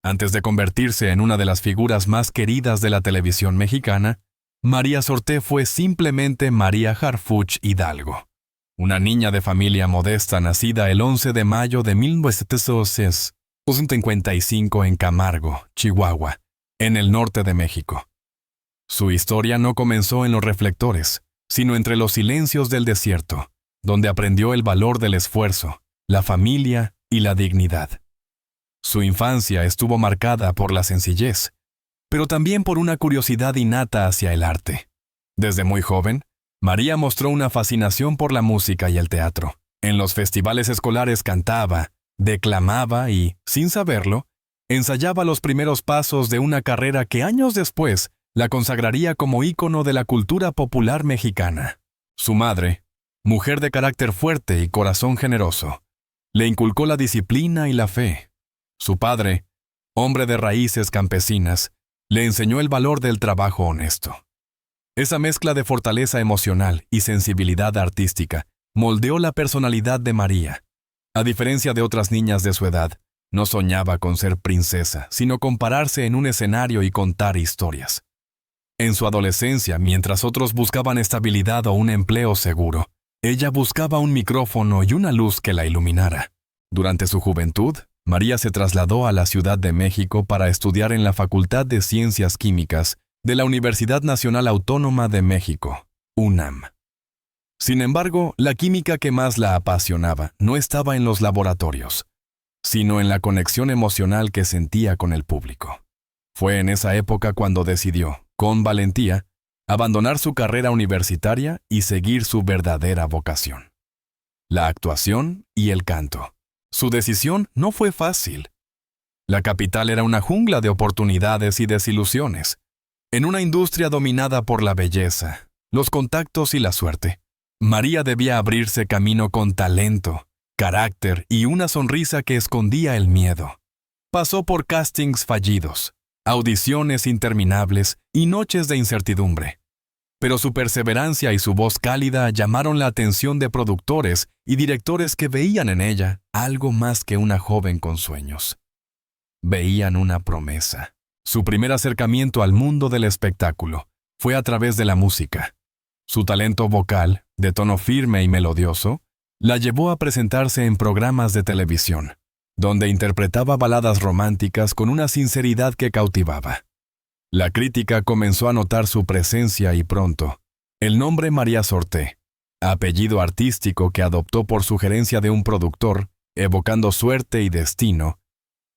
Antes de convertirse en una de las figuras más queridas de la televisión mexicana, María Sorté fue simplemente María Harfuch Hidalgo, una niña de familia modesta nacida el 11 de mayo de 1955 en Camargo, Chihuahua, en el norte de México. Su historia no comenzó en los reflectores, sino entre los silencios del desierto, donde aprendió el valor del esfuerzo, la familia y la dignidad. Su infancia estuvo marcada por la sencillez, pero también por una curiosidad innata hacia el arte. Desde muy joven, María mostró una fascinación por la música y el teatro. En los festivales escolares cantaba, declamaba y, sin saberlo, ensayaba los primeros pasos de una carrera que años después la consagraría como ícono de la cultura popular mexicana. Su madre, mujer de carácter fuerte y corazón generoso, le inculcó la disciplina y la fe. Su padre, hombre de raíces campesinas, le enseñó el valor del trabajo honesto. Esa mezcla de fortaleza emocional y sensibilidad artística moldeó la personalidad de María. A diferencia de otras niñas de su edad, no soñaba con ser princesa, sino con pararse en un escenario y contar historias. En su adolescencia, mientras otros buscaban estabilidad o un empleo seguro, ella buscaba un micrófono y una luz que la iluminara. Durante su juventud, María se trasladó a la Ciudad de México para estudiar en la Facultad de Ciencias Químicas de la Universidad Nacional Autónoma de México, UNAM. Sin embargo, la química que más la apasionaba no estaba en los laboratorios, sino en la conexión emocional que sentía con el público. Fue en esa época cuando decidió, con valentía, abandonar su carrera universitaria y seguir su verdadera vocación: la actuación y el canto. Su decisión no fue fácil. La capital era una jungla de oportunidades y desilusiones. En una industria dominada por la belleza, los contactos y la suerte, María debía abrirse camino con talento, carácter y una sonrisa que escondía el miedo. Pasó por castings fallidos, audiciones interminables y noches de incertidumbre. Pero su perseverancia y su voz cálida llamaron la atención de productores y directores que veían en ella algo más que una joven con sueños. Veían una promesa. Su primer acercamiento al mundo del espectáculo fue a través de la música. Su talento vocal, de tono firme y melodioso, la llevó a presentarse en programas de televisión, donde interpretaba baladas románticas con una sinceridad que cautivaba. La crítica comenzó a notar su presencia y pronto, el nombre María Sorté, apellido artístico que adoptó por sugerencia de un productor, evocando suerte y destino,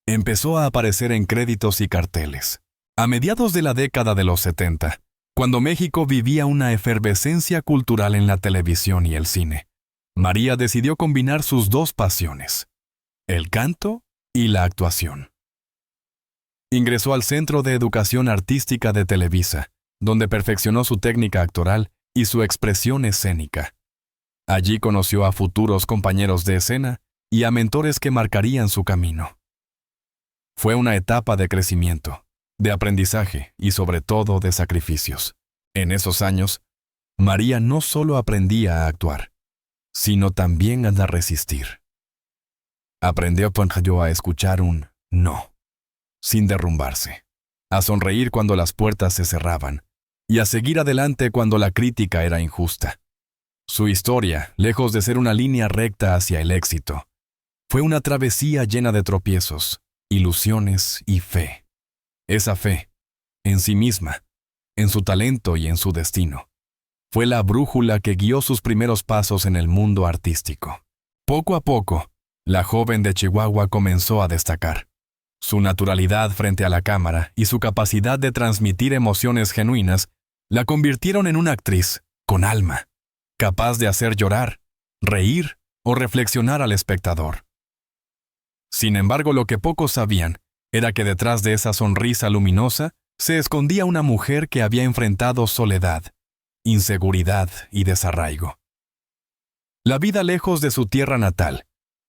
empezó a aparecer en créditos y carteles. A mediados de la década de los 70, cuando México vivía una efervescencia cultural en la televisión y el cine, María decidió combinar sus dos pasiones: el canto y la actuación. Ingresó al Centro de Educación Artística de Televisa, donde perfeccionó su técnica actoral y su expresión escénica. Allí conoció a futuros compañeros de escena y a mentores que marcarían su camino. Fue una etapa de crecimiento, de aprendizaje y sobre todo de sacrificios. En esos años, María no solo aprendía a actuar, sino también a resistir. Aprendió a escuchar un no, sin derrumbarse, a sonreír cuando las puertas se cerraban y a seguir adelante cuando la crítica era injusta. Su historia, lejos de ser una línea recta hacia el éxito, fue una travesía llena de tropiezos, ilusiones y fe. Esa fe, en sí misma, en su talento y en su destino, fue la brújula que guió sus primeros pasos en el mundo artístico. Poco a poco, la joven de Chihuahua comenzó a destacar. Su naturalidad frente a la cámara y su capacidad de transmitir emociones genuinas la convirtieron en una actriz con alma, capaz de hacer llorar, reír o reflexionar al espectador. Sin embargo, lo que pocos sabían era que detrás de esa sonrisa luminosa se escondía una mujer que había enfrentado soledad, inseguridad y desarraigo. La vida lejos de su tierra natal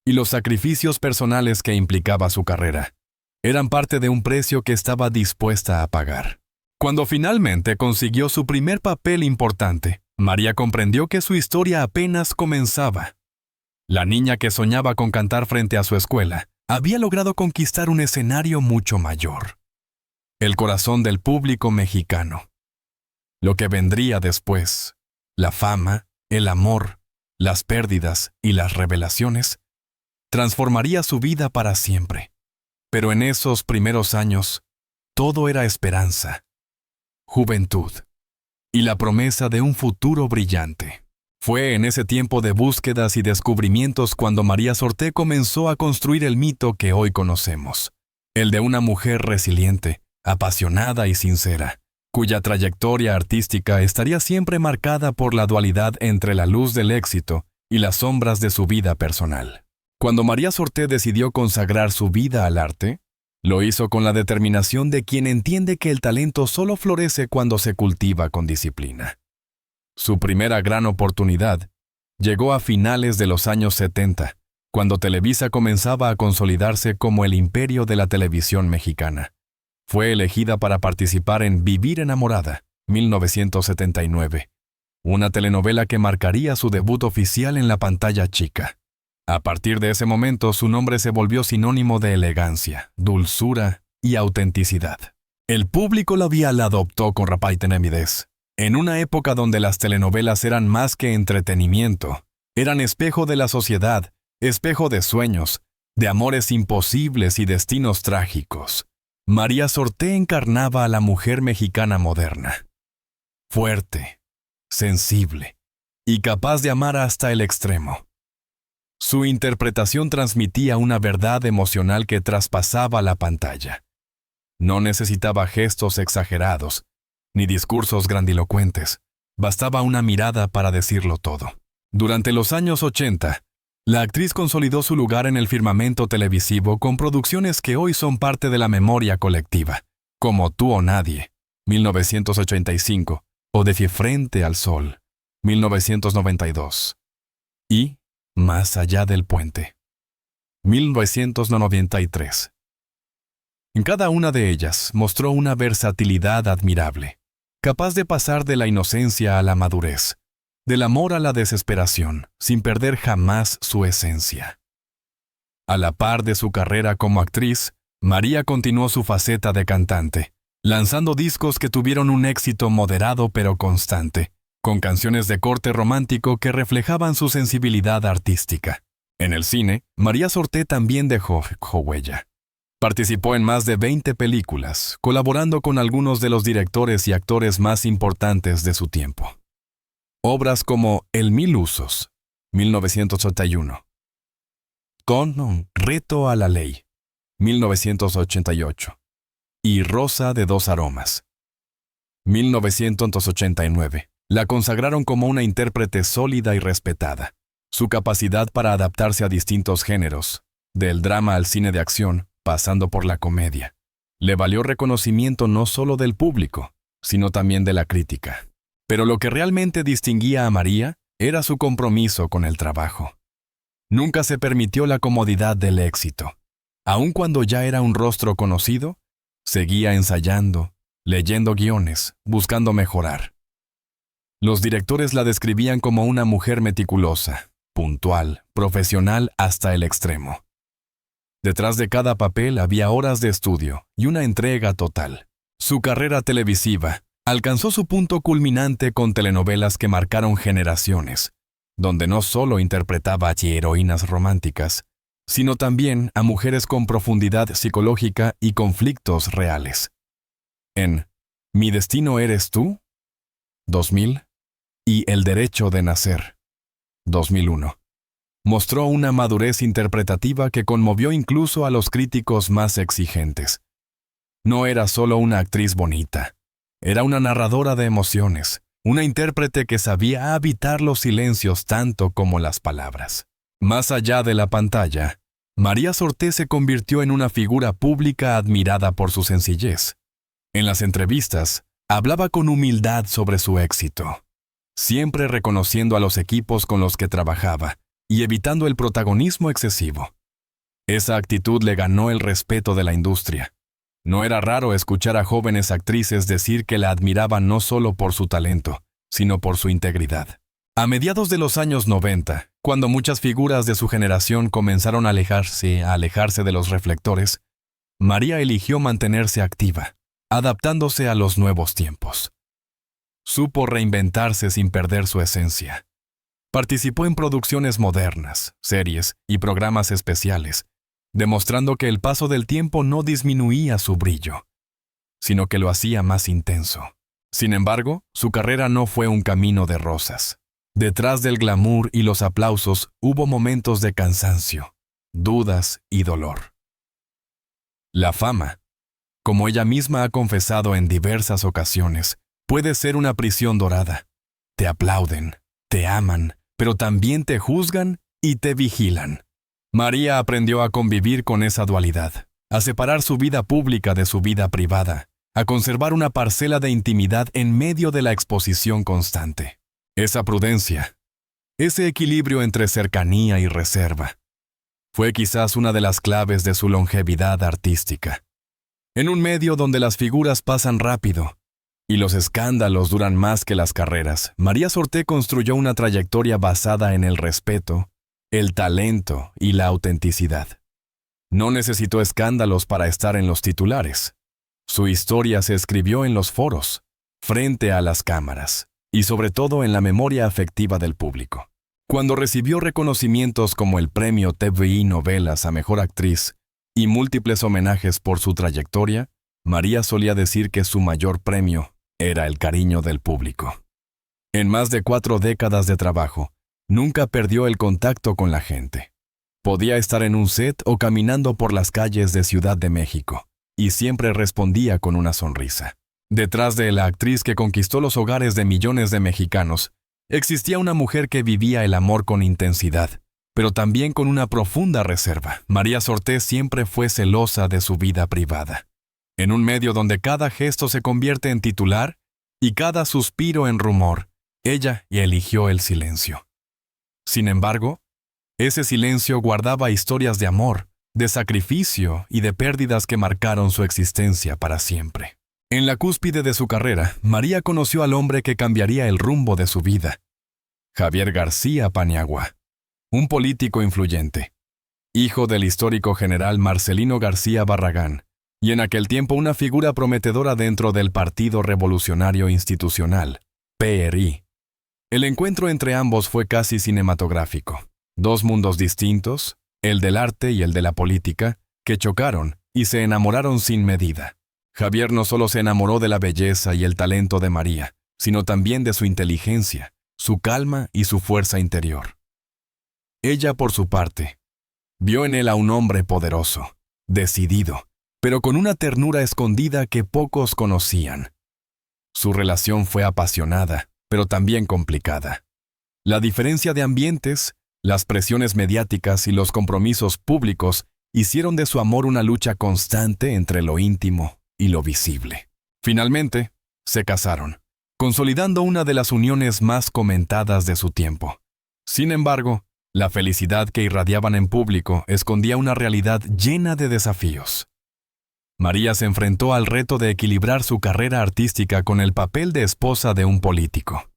y los sacrificios personales que implicaba su carrera eran parte de un precio que estaba dispuesta a pagar. Cuando finalmente consiguió su primer papel importante, María comprendió que su historia apenas comenzaba. La niña que soñaba con cantar frente a su escuela había logrado conquistar un escenario mucho mayor: el corazón del público mexicano. Lo que vendría después, la fama, el amor, las pérdidas y las revelaciones, transformaría su vida para siempre. Pero en esos primeros años, todo era esperanza, juventud y la promesa de un futuro brillante. Fue en ese tiempo de búsquedas y descubrimientos cuando María Sorté comenzó a construir el mito que hoy conocemos, el de una mujer resiliente, apasionada y sincera, cuya trayectoria artística estaría siempre marcada por la dualidad entre la luz del éxito y las sombras de su vida personal. Cuando María Sorté decidió consagrar su vida al arte, lo hizo con la determinación de quien entiende que el talento solo florece cuando se cultiva con disciplina. Su primera gran oportunidad llegó a finales de los años 70, cuando Televisa comenzaba a consolidarse como el imperio de la televisión mexicana. Fue elegida para participar en Vivir enamorada, 1979, una telenovela que marcaría su debut oficial en la pantalla chica. A partir de ese momento, su nombre se volvió sinónimo de elegancia, dulzura y autenticidad. El público la adoptó con rapaz timidez. En una época donde las telenovelas eran más que entretenimiento, eran espejo de la sociedad, espejo de sueños, de amores imposibles y destinos trágicos, María Sorté encarnaba a la mujer mexicana moderna. Fuerte, sensible y capaz de amar hasta el extremo. Su interpretación transmitía una verdad emocional que traspasaba la pantalla. No necesitaba gestos exagerados, ni discursos grandilocuentes. Bastaba una mirada para decirlo todo. Durante los años 80, la actriz consolidó su lugar en el firmamento televisivo con producciones que hoy son parte de la memoria colectiva, como Tú o Nadie, 1985, o De Frente al Sol, 1992, y Más allá del puente, 1993. En cada una de ellas mostró una versatilidad admirable, capaz de pasar de la inocencia a la madurez, del amor a la desesperación, sin perder jamás su esencia. A la par de su carrera como actriz, María continuó su faceta de cantante, lanzando discos que tuvieron un éxito moderado pero constante, con canciones de corte romántico que reflejaban su sensibilidad artística. En el cine, María Sorté también dejó huella. Participó en más de 20 películas, colaborando con algunos de los directores y actores más importantes de su tiempo. Obras como El Mil Usos, 1981, con Reto a la Ley, 1988, y Rosa de dos Aromas, 1989, la consagraron como una intérprete sólida y respetada. Su capacidad para adaptarse a distintos géneros, del drama al cine de acción, pasando por la comedia, le valió reconocimiento no solo del público, sino también de la crítica. Pero lo que realmente distinguía a María era su compromiso con el trabajo. Nunca se permitió la comodidad del éxito. Aun cuando ya era un rostro conocido, seguía ensayando, leyendo guiones, buscando mejorar. Los directores la describían como una mujer meticulosa, puntual, profesional hasta el extremo. Detrás de cada papel había horas de estudio y una entrega total. Su carrera televisiva alcanzó su punto culminante con telenovelas que marcaron generaciones, donde no solo interpretaba a heroínas románticas, sino también a mujeres con profundidad psicológica y conflictos reales. En Mi destino eres tú, 2000, y El derecho de nacer, 2001. Mostró una madurez interpretativa que conmovió incluso a los críticos más exigentes. No era solo una actriz bonita, era una narradora de emociones, una intérprete que sabía habitar los silencios tanto como las palabras. Más allá de la pantalla, María Sorté se convirtió en una figura pública admirada por su sencillez. En las entrevistas, hablaba con humildad sobre su éxito, siempre reconociendo a los equipos con los que trabajaba y evitando el protagonismo excesivo. Esa actitud le ganó el respeto de la industria. No era raro escuchar a jóvenes actrices decir que la admiraban no solo por su talento, sino por su integridad. A mediados de los años 90, cuando muchas figuras de su generación comenzaron a alejarse de los reflectores, María eligió mantenerse activa, adaptándose a los nuevos tiempos. Supo reinventarse sin perder su esencia. Participó en producciones modernas, series y programas especiales, demostrando que el paso del tiempo no disminuía su brillo, sino que lo hacía más intenso. Sin embargo, su carrera no fue un camino de rosas. Detrás del glamour y los aplausos hubo momentos de cansancio, dudas y dolor. La fama, como ella misma ha confesado en diversas ocasiones, puede ser una prisión dorada. Te aplauden, te aman, pero también te juzgan y te vigilan. María aprendió a convivir con esa dualidad, a separar su vida pública de su vida privada, a conservar una parcela de intimidad en medio de la exposición constante. Esa prudencia, ese equilibrio entre cercanía y reserva, fue quizás una de las claves de su longevidad artística. En un medio donde las figuras pasan rápido y los escándalos duran más que las carreras, María Sorté construyó una trayectoria basada en el respeto, el talento y la autenticidad. No necesitó escándalos para estar en los titulares. Su historia se escribió en los foros, frente a las cámaras, y sobre todo en la memoria afectiva del público. Cuando recibió reconocimientos como el premio TVI Novelas a Mejor Actriz y múltiples homenajes por su trayectoria, María solía decir que su mayor premio era el cariño del público. En más de 4 décadas de trabajo, nunca perdió el contacto con la gente. Podía estar en un set o caminando por las calles de Ciudad de México, y siempre respondía con una sonrisa. Detrás de la actriz que conquistó los hogares de millones de mexicanos, existía una mujer que vivía el amor con intensidad, pero también con una profunda reserva. María Sorté siempre fue celosa de su vida privada. En un medio donde cada gesto se convierte en titular y cada suspiro en rumor, ella eligió el silencio. Sin embargo, ese silencio guardaba historias de amor, de sacrificio y de pérdidas que marcaron su existencia para siempre. En la cúspide de su carrera, María conoció al hombre que cambiaría el rumbo de su vida, Javier García Paniagua, un político influyente, hijo del histórico general Marcelino García Barragán, y en aquel tiempo una figura prometedora dentro del Partido Revolucionario Institucional, PRI. El encuentro entre ambos fue casi cinematográfico. 2 mundos distintos, el del arte y el de la política, que chocaron y se enamoraron sin medida. Javier no solo se enamoró de la belleza y el talento de María, sino también de su inteligencia, su calma y su fuerza interior. Ella, por su parte, vio en él a un hombre poderoso, decidido, pero con una ternura escondida que pocos conocían. Su relación fue apasionada, pero también complicada. La diferencia de ambientes, las presiones mediáticas y los compromisos públicos hicieron de su amor una lucha constante entre lo íntimo y lo visible. Finalmente, se casaron, consolidando una de las uniones más comentadas de su tiempo. Sin embargo, la felicidad que irradiaban en público escondía una realidad llena de desafíos. María se enfrentó al reto de equilibrar su carrera artística con el papel de esposa de un político.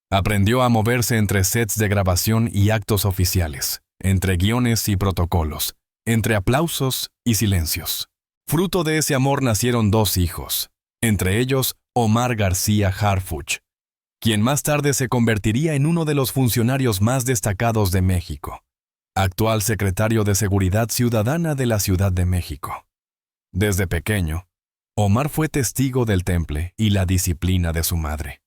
Aprendió a moverse entre sets de grabación y actos oficiales, entre guiones y protocolos, entre aplausos y silencios. Fruto de ese amor nacieron 2 hijos, entre ellos Omar García Harfuch, quien más tarde se convertiría en uno de los funcionarios más destacados de México, actual secretario de Seguridad Ciudadana de la Ciudad de México. Desde pequeño, Omar fue testigo del temple y la disciplina de su madre.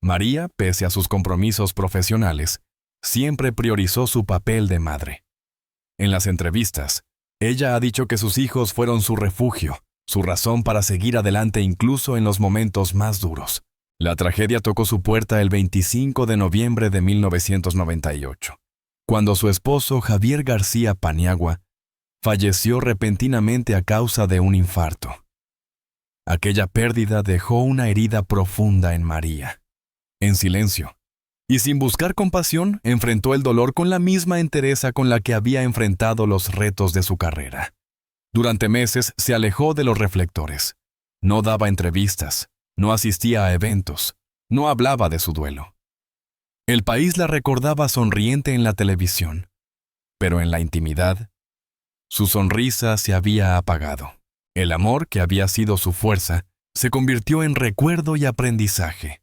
María, pese a sus compromisos profesionales, siempre priorizó su papel de madre. En las entrevistas, ella ha dicho que sus hijos fueron su refugio, su razón para seguir adelante incluso en los momentos más duros. La tragedia tocó su puerta el 25 de noviembre de 1998, cuando su esposo Javier García Paniagua falleció repentinamente a causa de un infarto. Aquella pérdida dejó una herida profunda en María. En silencio, y sin buscar compasión, enfrentó el dolor con la misma entereza con la que había enfrentado los retos de su carrera. Durante meses se alejó de los reflectores. No daba entrevistas, no asistía a eventos, no hablaba de su duelo. El país la recordaba sonriente en la televisión, pero en la intimidad, su sonrisa se había apagado. El amor, que había sido su fuerza, se convirtió en recuerdo y aprendizaje.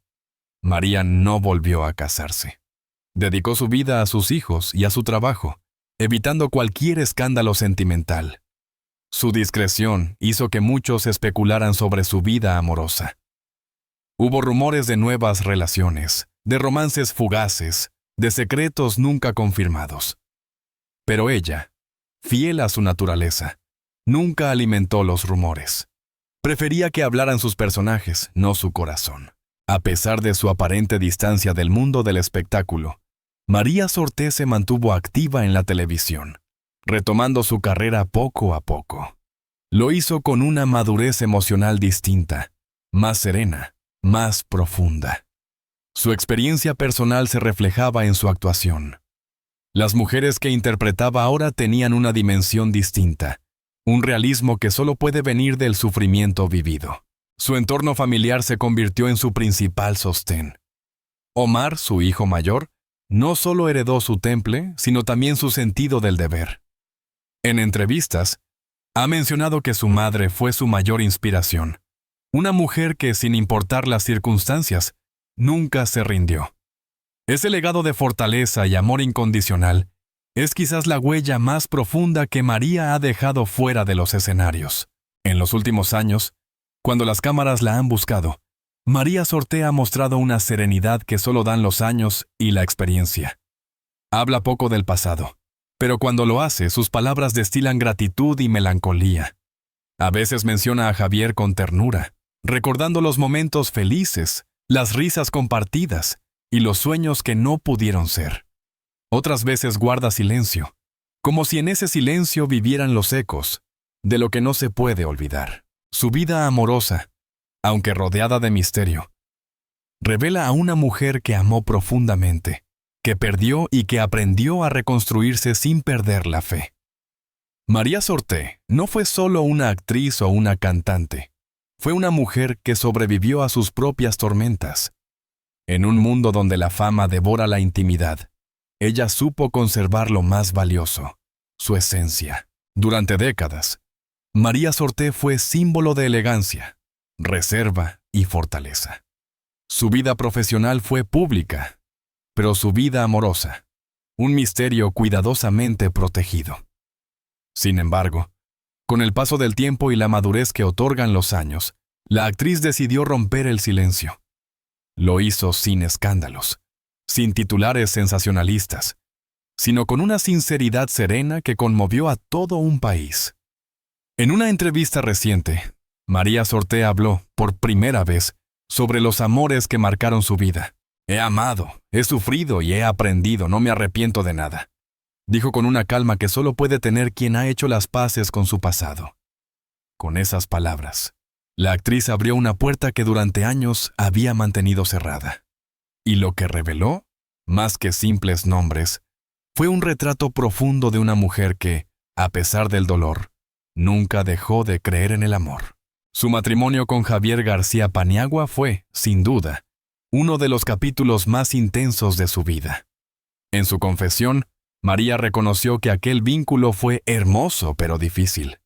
María no volvió a casarse. Dedicó su vida a sus hijos y a su trabajo, evitando cualquier escándalo sentimental. Su discreción hizo que muchos especularan sobre su vida amorosa. Hubo rumores de nuevas relaciones, de romances fugaces, de secretos nunca confirmados. Pero ella, fiel a su naturaleza, nunca alimentó los rumores. Prefería que hablaran sus personajes, no su corazón. A pesar de su aparente distancia del mundo del espectáculo, María Sorté se mantuvo activa en la televisión, retomando su carrera poco a poco. Lo hizo con una madurez emocional distinta, más serena, más profunda. Su experiencia personal se reflejaba en su actuación. Las mujeres que interpretaba ahora tenían una dimensión distinta, un realismo que solo puede venir del sufrimiento vivido. Su entorno familiar se convirtió en su principal sostén. Omar, su hijo mayor, no solo heredó su temple, sino también su sentido del deber. En entrevistas, ha mencionado que su madre fue su mayor inspiración, una mujer que, sin importar las circunstancias, nunca se rindió. Ese legado de fortaleza y amor incondicional es quizás la huella más profunda que María ha dejado fuera de los escenarios. En los últimos años, cuando las cámaras la han buscado, María Sorté ha mostrado una serenidad que solo dan los años y la experiencia. Habla poco del pasado, pero cuando lo hace, sus palabras destilan gratitud y melancolía. A veces menciona a Javier con ternura, recordando los momentos felices, las risas compartidas y los sueños que no pudieron ser. Otras veces guarda silencio, como si en ese silencio vivieran los ecos de lo que no se puede olvidar. Su vida amorosa, aunque rodeada de misterio, revela a una mujer que amó profundamente, que perdió y que aprendió a reconstruirse sin perder la fe. María Sorté no fue solo una actriz o una cantante, fue una mujer que sobrevivió a sus propias tormentas. En un mundo donde la fama devora la intimidad, ella supo conservar lo más valioso, su esencia. Durante décadas, María Sorté fue símbolo de elegancia, reserva y fortaleza. Su vida profesional fue pública, pero su vida amorosa, un misterio cuidadosamente protegido. Sin embargo, con el paso del tiempo y la madurez que otorgan los años, la actriz decidió romper el silencio. Lo hizo sin escándalos, sin titulares sensacionalistas, sino con una sinceridad serena que conmovió a todo un país. En una entrevista reciente, María Sorté habló, por primera vez, sobre los amores que marcaron su vida. He amado, he sufrido y he aprendido, no me arrepiento de nada. Dijo con una calma que solo puede tener quien ha hecho las paces con su pasado. Con esas palabras, la actriz abrió una puerta que durante años había mantenido cerrada. Y lo que reveló, más que simples nombres, fue un retrato profundo de una mujer que, a pesar del dolor, nunca dejó de creer en el amor. Su matrimonio con Javier García Paniagua fue, sin duda, uno de los capítulos más intensos de su vida. En su confesión, María reconoció que aquel vínculo fue hermoso pero difícil.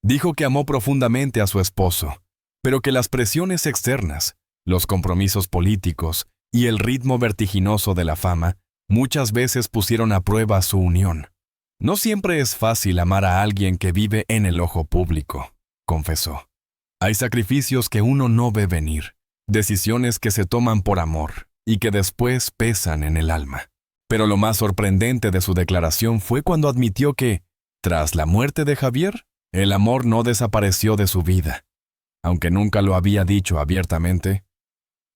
Dijo que amó profundamente a su esposo, pero que las presiones externas, los compromisos políticos y el ritmo vertiginoso de la fama muchas veces pusieron a prueba su unión. No siempre es fácil amar a alguien que vive en el ojo público, confesó. Hay sacrificios que uno no ve venir, decisiones que se toman por amor y que después pesan en el alma. Pero lo más sorprendente de su declaración fue cuando admitió que, tras la muerte de Javier, el amor no desapareció de su vida. Aunque nunca lo había dicho abiertamente,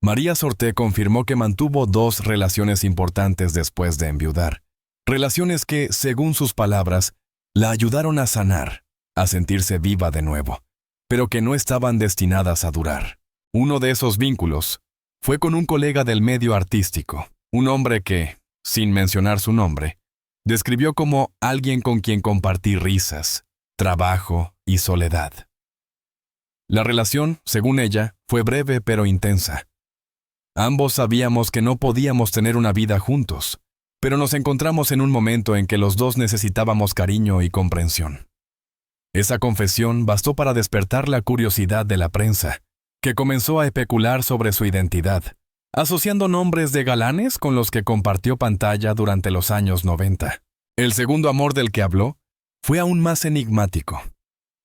María Sorté confirmó que mantuvo 2 relaciones importantes después de enviudar. Relaciones que, según sus palabras, la ayudaron a sanar, a sentirse viva de nuevo, pero que no estaban destinadas a durar. Uno de esos vínculos fue con un colega del medio artístico, un hombre que, sin mencionar su nombre, describió como alguien con quien compartí risas, trabajo y soledad. La relación, según ella, fue breve pero intensa. Ambos sabíamos que no podíamos tener una vida juntos, pero nos encontramos en un momento en que los dos necesitábamos cariño y comprensión. Esa confesión bastó para despertar la curiosidad de la prensa, que comenzó a especular sobre su identidad, asociando nombres de galanes con los que compartió pantalla durante los años 90. El segundo amor del que habló fue aún más enigmático.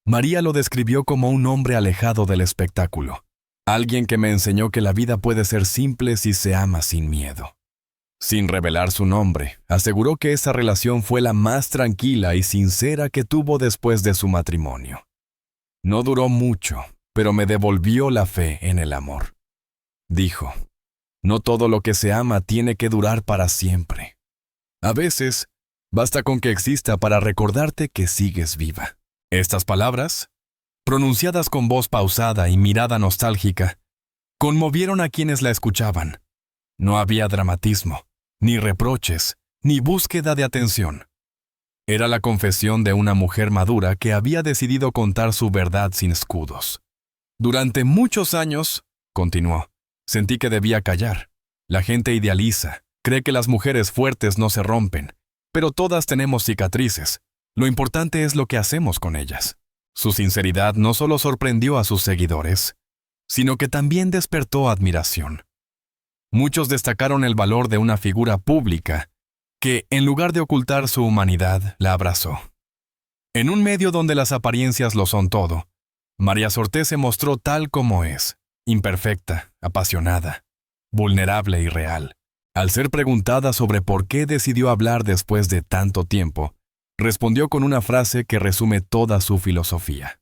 María lo describió como un hombre alejado del espectáculo, alguien que me enseñó que la vida puede ser simple si se ama sin miedo. Sin revelar su nombre, aseguró que esa relación fue la más tranquila y sincera que tuvo después de su matrimonio. No duró mucho, pero me devolvió la fe en el amor. Dijo, no todo lo que se ama tiene que durar para siempre. A veces, basta con que exista para recordarte que sigues viva. Estas palabras, pronunciadas con voz pausada y mirada nostálgica, conmovieron a quienes la escuchaban. No había dramatismo, ni reproches, ni búsqueda de atención. Era la confesión de una mujer madura que había decidido contar su verdad sin escudos. Durante muchos años, continuó, sentí que debía callar. La gente idealiza, cree que las mujeres fuertes no se rompen, pero todas tenemos cicatrices. Lo importante es lo que hacemos con ellas. Su sinceridad no solo sorprendió a sus seguidores, sino que también despertó admiración. Muchos destacaron el valor de una figura pública que, en lugar de ocultar su humanidad, la abrazó. En un medio donde las apariencias lo son todo, María Sorté se mostró tal como es, imperfecta, apasionada, vulnerable y real. Al ser preguntada sobre por qué decidió hablar después de tanto tiempo, respondió con una frase que resume toda su filosofía.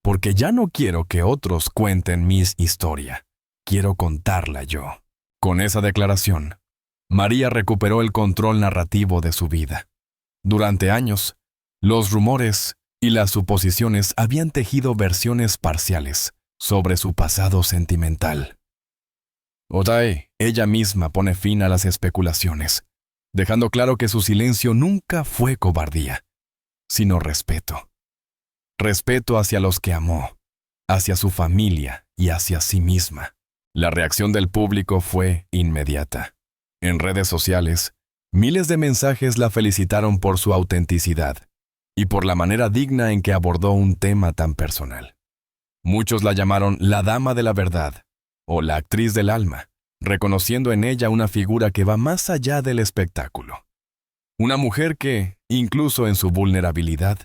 Porque ya no quiero que otros cuenten mi historia, quiero contarla yo. Con esa declaración, María recuperó el control narrativo de su vida. Durante años, los rumores y las suposiciones habían tejido versiones parciales sobre su pasado sentimental. Otae, ella misma pone fin a las especulaciones, dejando claro que su silencio nunca fue cobardía, sino respeto. Respeto hacia los que amó, hacia su familia y hacia sí misma. La reacción del público fue inmediata. En redes sociales, miles de mensajes la felicitaron por su autenticidad y por la manera digna en que abordó un tema tan personal. Muchos la llamaron la dama de la verdad o la actriz del alma, reconociendo en ella una figura que va más allá del espectáculo. Una mujer que, incluso en su vulnerabilidad,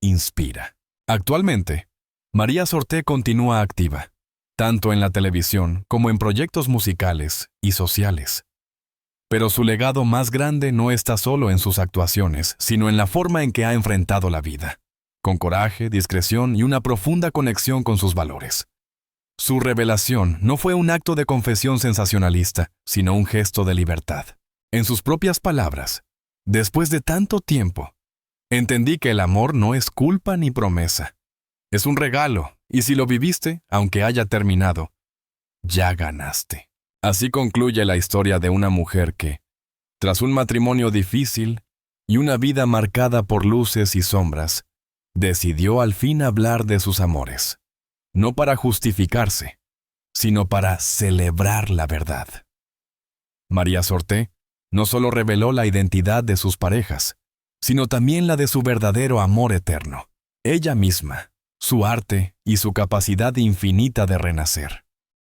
inspira. Actualmente, María Sorté continúa activa, tanto en la televisión como en proyectos musicales y sociales. Pero su legado más grande no está solo en sus actuaciones, sino en la forma en que ha enfrentado la vida, con coraje, discreción y una profunda conexión con sus valores. Su revelación no fue un acto de confesión sensacionalista, sino un gesto de libertad. En sus propias palabras, después de tanto tiempo, entendí que el amor no es culpa ni promesa. Es un regalo, y si lo viviste, aunque haya terminado, ya ganaste. Así concluye la historia de una mujer que, tras un matrimonio difícil y una vida marcada por luces y sombras, decidió al fin hablar de sus amores, no para justificarse, sino para celebrar la verdad. María Sorté no solo reveló la identidad de sus parejas, sino también la de su verdadero amor eterno, ella misma, su arte y su capacidad infinita de renacer.